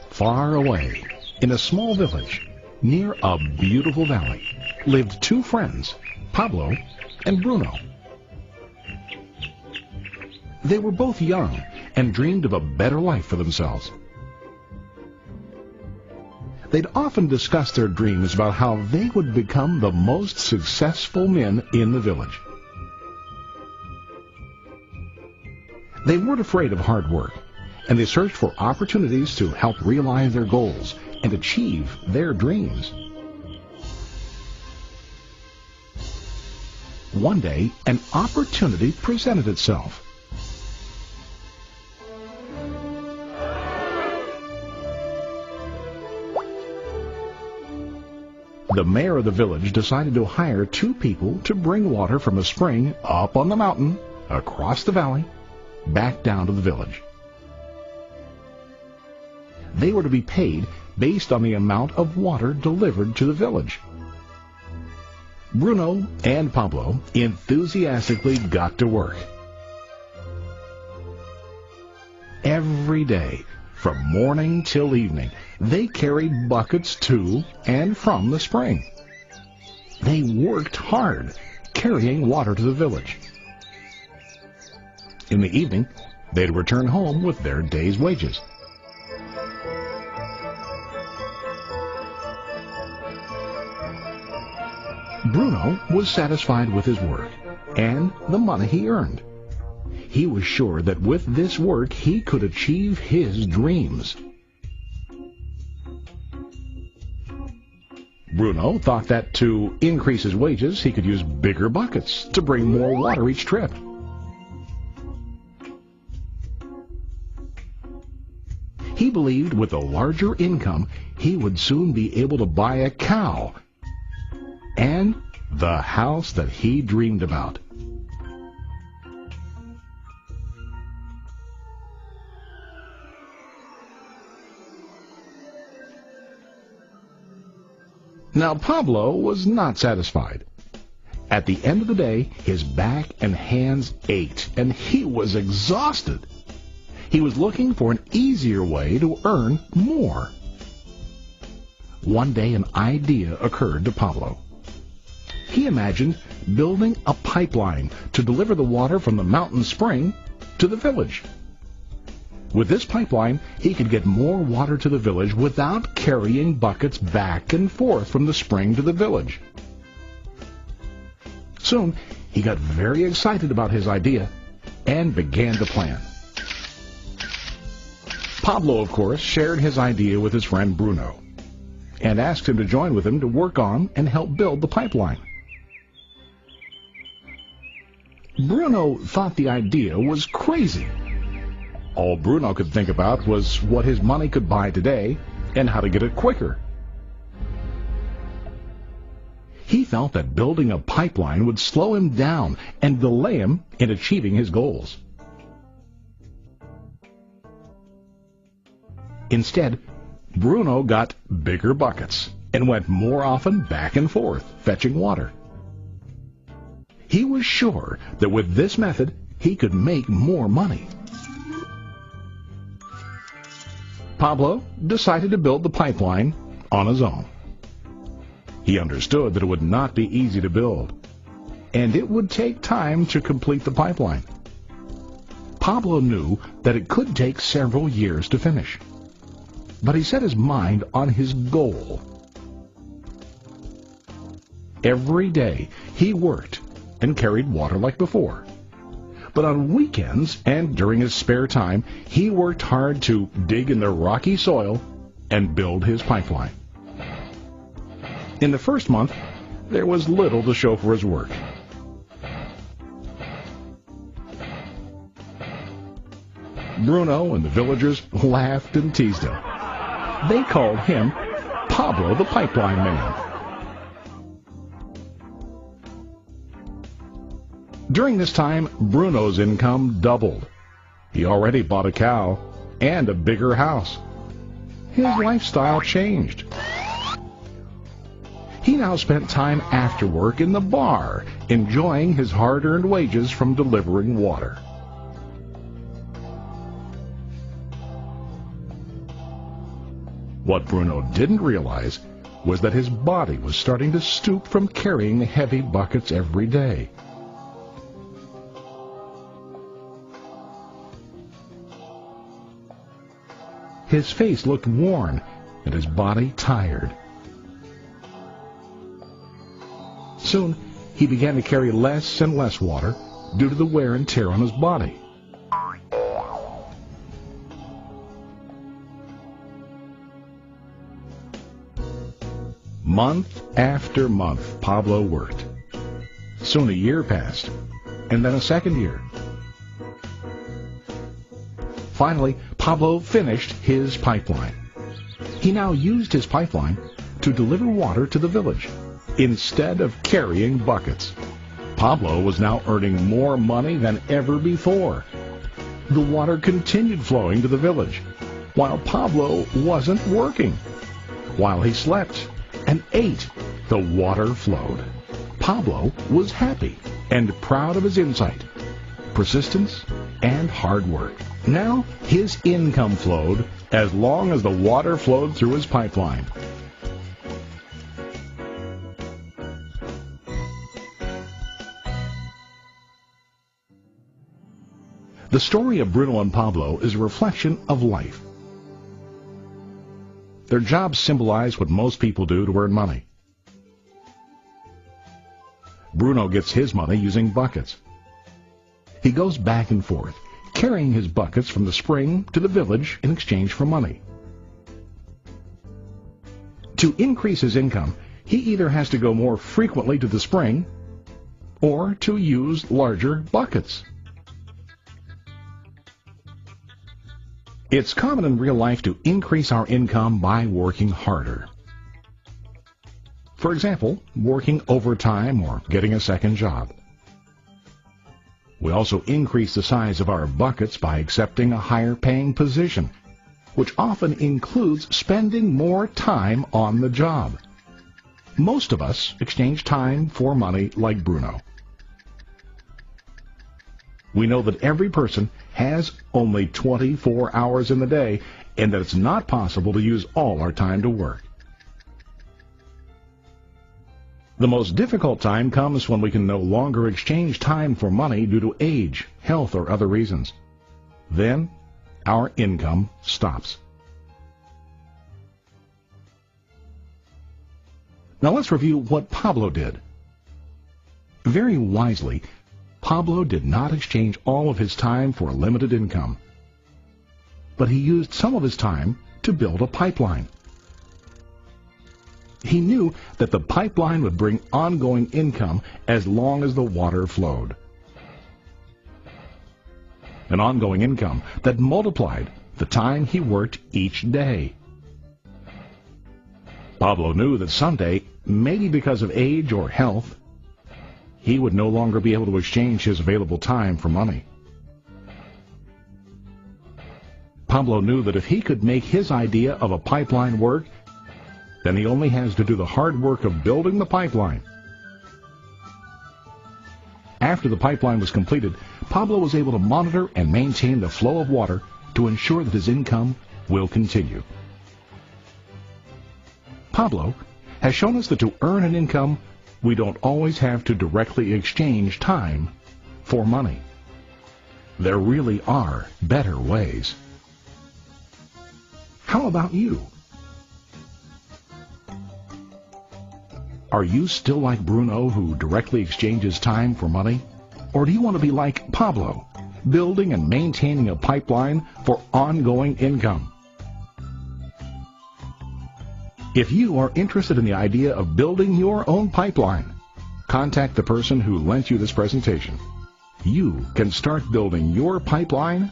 Far away, in a small village, near a beautiful valley, lived two friends, Pablo and Bruno. They were both young and dreamed of a better life for themselves. They'd often discussed their dreams about how they would become the most successful men in the village. They weren't afraid of hard work, and they searched for opportunities to help realize their goals and achieve their dreams. One day, an opportunity presented itself. The mayor of the village decided to hire two people to bring water from a spring up on the mountain, across the valley, back down to the village. They were to be paid based on the amount of water delivered to the village. Bruno and Pablo enthusiastically got to work. Every day, from morning till evening, they carried buckets to and from the spring. They worked hard, carrying water to the village. In the evening, they'd return home with their day's wages. Bruno was satisfied with his work and the money he earned. He was sure that with this work he could achieve his dreams. Bruno thought that to increase his wages he could use bigger buckets to bring more water each trip. He believed with a larger income he would soon be able to buy a cow and the house that he dreamed about. Now Pablo was not satisfied. At the end of the day, his back and hands ached, and he was exhausted. He was looking for an easier way to earn more. One day an idea occurred to Pablo. He imagined building a pipeline to deliver the water from the mountain spring to the village. With this pipeline, he could get more water to the village without carrying buckets back and forth from the spring to the village. Soon, he got very excited about his idea and began to plan. Pablo, of course, shared his idea with his friend Bruno and asked him to join with him to work on and help build the pipeline. Bruno thought the idea was crazy. All Bruno could think about was what his money could buy today and how to get it quicker. He felt that building a pipeline would slow him down and delay him in achieving his goals. Instead, Bruno got bigger buckets and went more often back and forth, fetching water. He was sure that with this method, he could make more money. Pablo decided to build the pipeline on his own. He understood that it would not be easy to build, and it would take time to complete the pipeline. Pablo knew that it could take several years to finish, but he set his mind on his goal. Every day he worked and carried water like before. But on weekends and during his spare time, he worked hard to dig in the rocky soil and build his pipeline. In the first month, there was little to show for his work. Bruno and the villagers laughed and teased him. They called him Pablo the Pipeline Man. During this time, Bruno's income doubled. He already bought a cow and a bigger house. His lifestyle changed. He now spent time after work in the bar, enjoying his hard-earned wages from delivering water. What Bruno didn't realize was that his body was starting to stoop from carrying heavy buckets every day. His face looked worn and his body tired. Soon, he began to carry less and less water due to the wear and tear on his body. Month after month, Pablo worked. Soon a year passed, and then a second year. Finally, Pablo finished his pipeline. He now used his pipeline to deliver water to the village instead of carrying buckets. Pablo was now earning more money than ever before. The water continued flowing to the village, while Pablo wasn't working. While he slept and ate, the water flowed. Pablo was happy and proud of his insight, persistence, and hard work. Now his income flowed as long as the water flowed through his pipeline. The story of Bruno and Pablo is a reflection of life. Their jobs symbolize what most people do to earn money. Bruno gets his money using buckets. He goes back and forth, carrying his buckets from the spring to the village in exchange for money. To increase his income, he either has to go more frequently to the spring or to use larger buckets. It's common in real life to increase our income by working harder. For example, working overtime or getting a second job. We also increase the size of our buckets by accepting a higher paying position, which often includes spending more time on the job. Most of us exchange time for money like Bruno. We know that every person has only 24 hours in the day and that it's not possible to use all our time to work. The most difficult time comes when we can no longer exchange time for money due to age, health, or other reasons. Then, our income stops. Now let's review what Pablo did. Very wisely, Pablo did not exchange all of his time for a limited income, but he used some of his time to build a pipeline. He knew that the pipeline would bring ongoing income as long as the water flowed. An ongoing income that multiplied the time he worked each day. Pablo knew that someday, maybe because of age or health, he would no longer be able to exchange his available time for money. Pablo knew that if he could make his idea of a pipeline work, then he only has to do the hard work of building the pipeline. After the pipeline was completed, Pablo was able to monitor and maintain the flow of water to ensure that his income will continue. Pablo has shown us that to earn an income, we don't always have to directly exchange time for money. There really are better ways. How about you? Are you still like Bruno, who directly exchanges time for money? Or do you want to be like Pablo, building and maintaining a pipeline for ongoing income? If you are interested in the idea of building your own pipeline, contact the person who lent you this presentation. You can start building your pipeline